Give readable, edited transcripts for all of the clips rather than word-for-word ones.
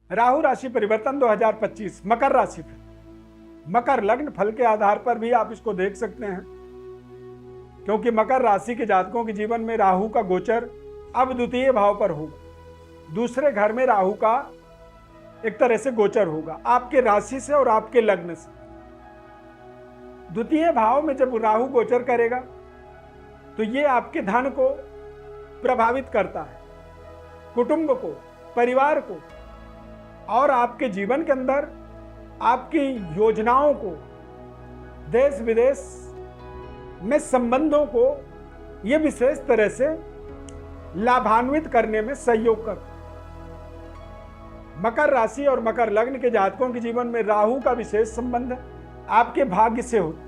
राहु राशि परिवर्तन 2025 मकर राशि पर, मकर लग्न फल के आधार पर भी आप इसको देख सकते हैं, क्योंकि मकर राशि के जातकों के जीवन में राहु का गोचर अब द्वितीय भाव पर होगा। दूसरे घर में राहु का एक तरह से गोचर होगा आपके राशि से और आपके लग्न से। द्वितीय भाव में जब राहु गोचर करेगा तो ये आपके धन को प्रभावित करता है, कुटुंब को, परिवार को, और आपके जीवन के अंदर आपकी योजनाओं को, देश विदेश में संबंधों को ये विशेष तरह से लाभान्वित करने में सहयोग कर। मकर राशि और मकर लग्न के जातकों के जीवन में राहु का विशेष संबंध आपके भाग्य से होता है,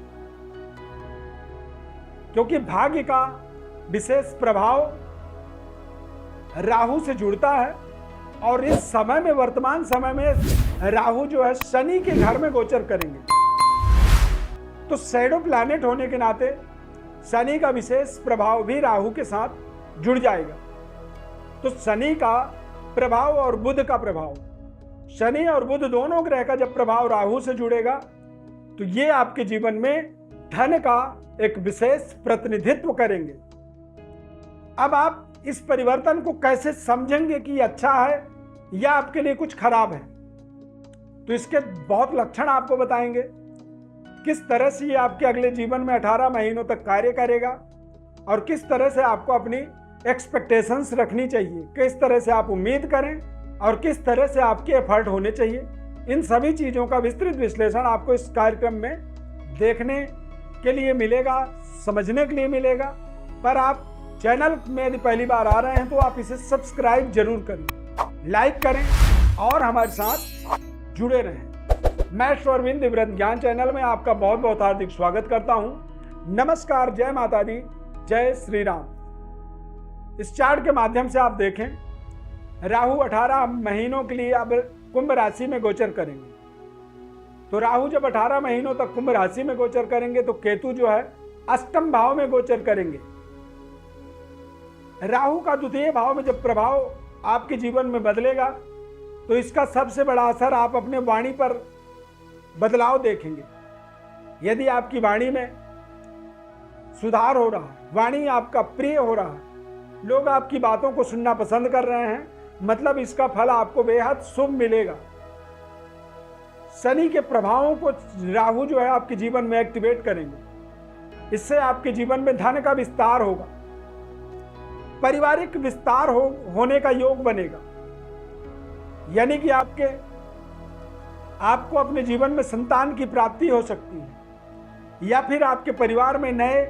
क्योंकि भाग्य का विशेष प्रभाव राहु से जुड़ता है। और इस समय में, वर्तमान समय में राहु जो है शनि के घर में गोचर करेंगे, तो शैडो प्लैनेट होने के नाते शनि का विशेष प्रभाव भी राहु के साथ जुड़ जाएगा। तो शनि का प्रभाव और बुध का प्रभाव, शनि और बुध दोनों ग्रह का जब प्रभाव राहु से जुड़ेगा तो ये आपके जीवन में धन का एक विशेष प्रतिनिधित्व करेंगे। अब आप इस परिवर्तन को कैसे समझेंगे कि अच्छा है या आपके लिए कुछ खराब है, तो इसके बहुत लक्षण आपको बताएंगे। किस तरह से ये आपके अगले जीवन में 18 महीनों तक कार्य करेगा और किस तरह से आपको अपनी एक्सपेक्टेशंस रखनी चाहिए, किस तरह से आप उम्मीद करें और किस तरह से आपके एफर्ट होने चाहिए। इन सभी चीज़ों का विस्तृत विश्लेषण आपको इस कार्यक्रम में देखने के लिए मिलेगा, समझने के लिए मिलेगा। पर आप चैनल में यदि पहली बार आ रहे हैं तो आप इसे सब्सक्राइब जरूर करें, लाइक करें और हमारे साथ जुड़े रहें। मैं श्वर्विंद व्रत ज्ञान चैनल में आपका बहुत बहुत हार्दिक स्वागत करता हूं। नमस्कार, जय माता दी, जय श्री राम। इस चार्ट के माध्यम से आप देखें, राहु 18 महीनों के लिए अब कुंभ राशि में गोचर करेंगे। तो राहु जब 18 महीनों तक कुंभ राशि में गोचर करेंगे तो केतु जो है अष्टम भाव में गोचर करेंगे। राहु का द्वितीय भाव में जब प्रभाव आपके जीवन में बदलेगा तो इसका सबसे बड़ा असर आप अपने वाणी पर बदलाव देखेंगे। यदि आपकी वाणी में सुधार हो रहा है, वाणी आपका प्रिय हो रहा है, लोग आपकी बातों को सुनना पसंद कर रहे हैं, मतलब इसका फल आपको बेहद शुभ मिलेगा। शनि के प्रभावों को राहु जो है आपके जीवन में एक्टिवेट करेंगे। इससे आपके जीवन में धन का विस्तार होगा, पारिवारिक विस्तार होने का योग बनेगा। यानी कि आपको अपने जीवन में संतान की प्राप्ति हो सकती है, या फिर आपके परिवार में नए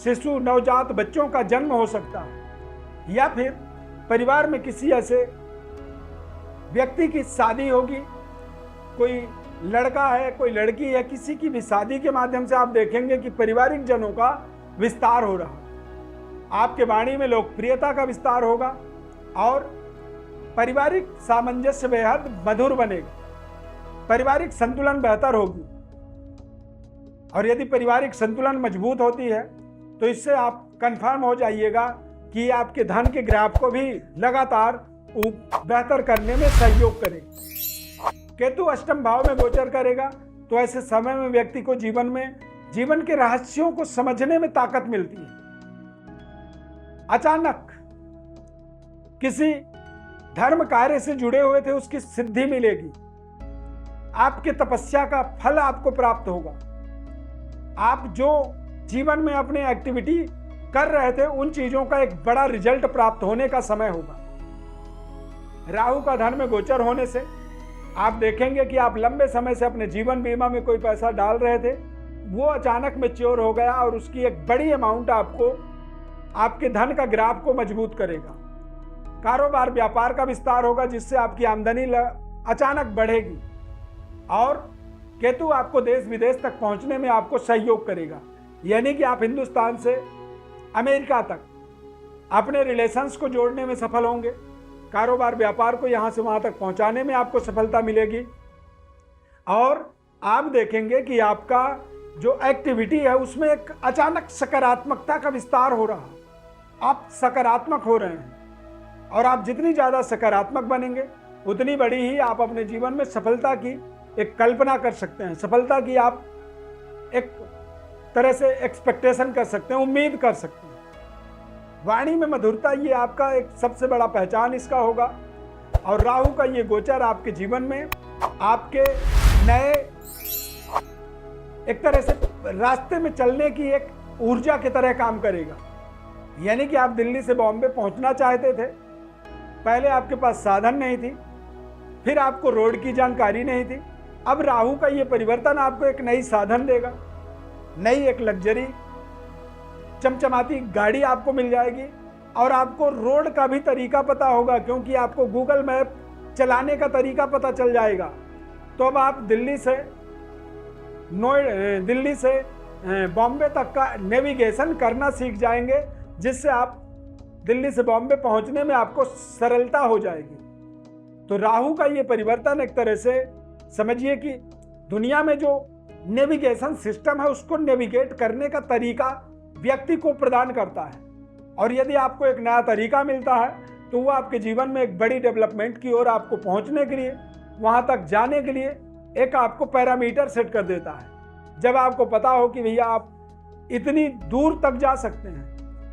शिशु, नवजात बच्चों का जन्म हो सकता है, या फिर परिवार में किसी ऐसे व्यक्ति की शादी होगी। कोई लड़का है, कोई लड़की है, किसी की भी शादी के माध्यम से आप देखेंगे कि पारिवारिक जनों का विस्तार हो रहा है। आपके वाणी में लोकप्रियता का विस्तार होगा और पारिवारिक सामंजस्य बेहद मधुर बनेगा, पारिवारिक संतुलन बेहतर होगी। और यदि पारिवारिक संतुलन मजबूत होती है तो इससे आप कंफर्म हो जाइएगा कि आपके धन के ग्राफ को भी लगातार बेहतर करने में सहयोग करेगा। केतु अष्टम भाव में गोचर करेगा तो ऐसे समय में व्यक्ति को जीवन के रहस्यों को समझने में ताकत मिलती है। अचानक किसी धर्म कार्य से जुड़े हुए थे, उसकी सिद्धि मिलेगी। आपके तपस्या का फल आपको प्राप्त होगा। आप जो जीवन में अपने एक्टिविटी कर रहे थे उन चीजों का एक बड़ा रिजल्ट प्राप्त होने का समय होगा। राहु का धन में गोचर होने से आप देखेंगे कि आप लंबे समय से अपने जीवन बीमा में कोई पैसा डाल रहे थे, वो अचानक मैच्योर हो गया और उसकी एक बड़ी अमाउंट आपको आपके धन का ग्राफ को मजबूत करेगा। कारोबार व्यापार का विस्तार होगा जिससे आपकी आमदनी अचानक बढ़ेगी और केतु आपको देश विदेश तक पहुंचने में आपको सहयोग करेगा। यानी कि आप हिंदुस्तान से अमेरिका तक अपने रिलेशंस को जोड़ने में सफल होंगे। कारोबार व्यापार को यहाँ से वहाँ तक पहुँचाने में आपको सफलता मिलेगी और आप देखेंगे कि आपका जो एक्टिविटी है उसमें एक अचानक सकारात्मकता का विस्तार हो रहा है। आप सकारात्मक हो रहे हैं और आप जितनी ज़्यादा सकारात्मक बनेंगे उतनी बड़ी ही आप अपने जीवन में सफलता की एक कल्पना कर सकते हैं, सफलता की आप एक तरह से एक्सपेक्टेशन कर सकते हैं, उम्मीद कर सकते हैं। वाणी में मधुरता ये आपका एक सबसे बड़ा पहचान इसका होगा। और राहु का ये गोचर आपके जीवन में आपके नए एक तरह से रास्ते में चलने की एक ऊर्जा की तरह काम करेगा। यानी कि आप दिल्ली से बॉम्बे पहुंचना चाहते थे, पहले आपके पास साधन नहीं थी, फिर आपको रोड की जानकारी नहीं थी। अब राहु का ये परिवर्तन आपको एक नई साधन देगा, नई एक लग्जरी चमचमाती गाड़ी आपको मिल जाएगी और आपको रोड का भी तरीका पता होगा, क्योंकि आपको गूगल मैप चलाने का तरीका पता चल जाएगा। तो अब आप दिल्ली से बॉम्बे तक का नेविगेशन करना सीख जाएंगे, जिससे आप दिल्ली से बॉम्बे पहुंचने में आपको सरलता हो जाएगी। तो राहु का ये परिवर्तन एक तरह से समझिए कि दुनिया में जो नेविगेशन सिस्टम है उसको नेविगेट करने का तरीका व्यक्ति को प्रदान करता है। और यदि आपको एक नया तरीका मिलता है तो वो आपके जीवन में एक बड़ी डेवलपमेंट की ओर आपको पहुंचने के लिए, वहां तक जाने के लिए एक आपको पैरामीटर सेट कर देता है। जब आपको पता हो कि भैया आप इतनी दूर तक जा सकते हैं,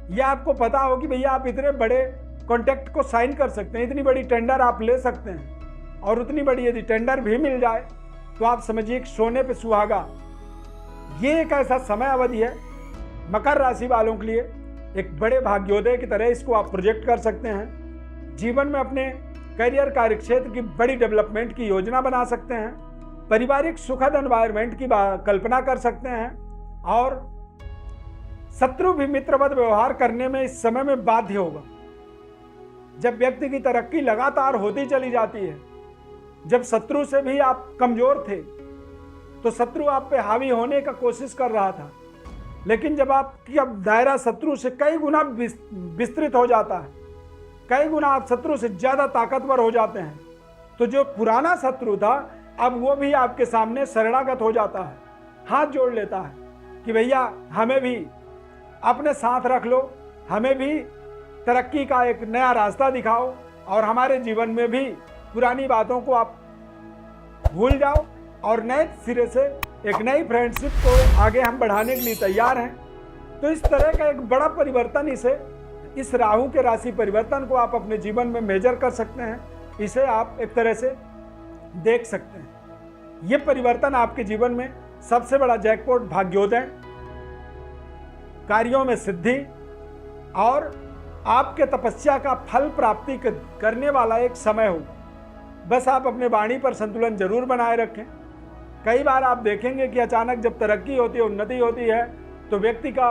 या आपको पता हो कि भैया आप इतने बड़े कॉन्ट्रैक्ट को साइन कर सकते हैं, इतनी बड़ी टेंडर आप ले सकते हैं, और उतनी बड़ी यदि टेंडर भी मिल जाए तो आप समझिए कि सोने पे सुहागा। ये एक ऐसा समय अवधि है मकर राशि वालों के लिए, एक बड़े भाग्योदय की तरह इसको आप प्रोजेक्ट कर सकते हैं। जीवन में अपने करियर कार्यक्षेत्र की बड़ी डेवलपमेंट की योजना बना सकते हैं, पारिवारिक सुखद एनवायरनमेंट की कल्पना कर सकते हैं, और शत्रु भी मित्रवत व्यवहार करने में इस समय में बाध्य होगा। जब व्यक्ति की तरक्की लगातार होती चली जाती है, जब शत्रु से भी आप कमजोर थे तो शत्रु आप पे हावी होने का कोशिश कर रहा था, लेकिन जब आपकी अब दायरा शत्रु से कई गुना विस्तृत हो जाता है, कई गुना आप शत्रु से ज्यादा ताकतवर हो जाते हैं, तो जो पुराना शत्रु था अब वो भी आपके सामने शरणागत हो जाता है, हाथ जोड़ लेता है कि भैया हमें भी अपने साथ रख लो, हमें भी तरक्की का एक नया रास्ता दिखाओ, और हमारे जीवन में भी पुरानी बातों को आप भूल जाओ और नए सिरे से एक नई फ्रेंडशिप को आगे हम बढ़ाने के लिए तैयार हैं। तो इस तरह का एक बड़ा परिवर्तन इस राहु के राशि परिवर्तन को आप अपने जीवन में मेजर कर सकते हैं, इसे आप एक तरह से देख सकते हैं। ये परिवर्तन आपके जीवन में सबसे बड़ा जैकपॉट, भाग्योदय, कार्यों में सिद्धि और आपके तपस्या का फल प्राप्ति करने वाला एक समय हो। बस आप अपने वाणी पर संतुलन जरूर बनाए रखें। कई बार आप देखेंगे कि अचानक जब तरक्की होती है, उन्नति होती है, तो व्यक्ति का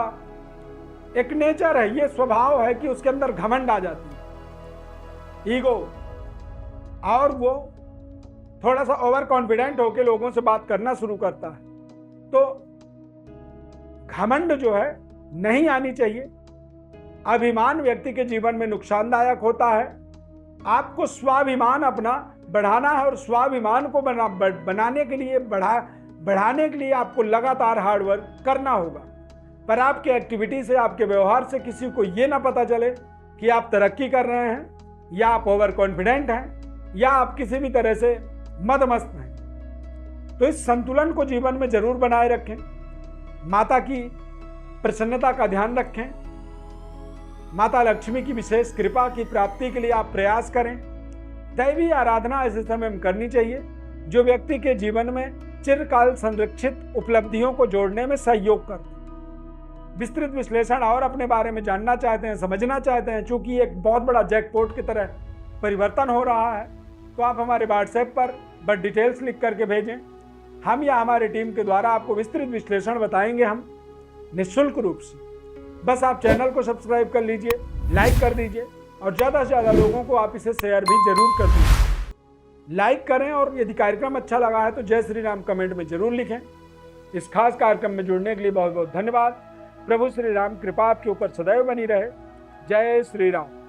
एक नेचर है, ये स्वभाव है कि उसके अंदर घमंड आ जाती है, ईगो, और वो थोड़ा सा ओवर कॉन्फिडेंट होकर लोगों से बात करना शुरू करता है। तो घमंड जो है नहीं आनी चाहिए। अभिमान व्यक्ति के जीवन में नुकसानदायक होता है। आपको स्वाभिमान अपना बढ़ाना है, और स्वाभिमान को बनाने के लिए बढ़ाने के लिए आपको लगातार हार्डवर्क करना होगा। पर आपके एक्टिविटी से, आपके व्यवहार से किसी को ये ना पता चले कि आप तरक्की कर रहे हैं, या आप ओवर कॉन्फिडेंट हैं, या आप किसी भी तरह से मदमस्त हैं। तो इस संतुलन को जीवन में जरूर बनाए रखें। माता की प्रसन्नता का ध्यान रखें। माता लक्ष्मी की विशेष कृपा की प्राप्ति के लिए आप प्रयास करें। दैवी आराधना ऐसे समय में करनी चाहिए जो व्यक्ति के जीवन में चिरकाल संरक्षित उपलब्धियों को जोड़ने में सहयोग करते हैं। विस्तृत विश्लेषण और अपने बारे में जानना चाहते हैं, समझना चाहते हैं, चूंकि एक बहुत बड़ा जैकपॉट की तरह परिवर्तन हो रहा है, तो आप हमारे व्हाट्सएप पर बस डिटेल्स लिख करके भेजें। हम या हमारी टीम के द्वारा आपको विस्तृत विश्लेषण बताएंगे, हम निःशुल्क रूप से। बस आप चैनल को सब्सक्राइब कर लीजिए, लाइक कर दीजिए, और ज़्यादा से ज़्यादा लोगों को आप इसे शेयर भी जरूर कर दीजिए। लाइक करें, और यदि कार्यक्रम अच्छा लगा है तो जय श्री राम कमेंट में जरूर लिखें। इस खास कार्यक्रम में जुड़ने के लिए बहुत बहुत धन्यवाद। प्रभु श्री राम कृपा आपके ऊपर सदैव बनी रहे। जय श्री राम।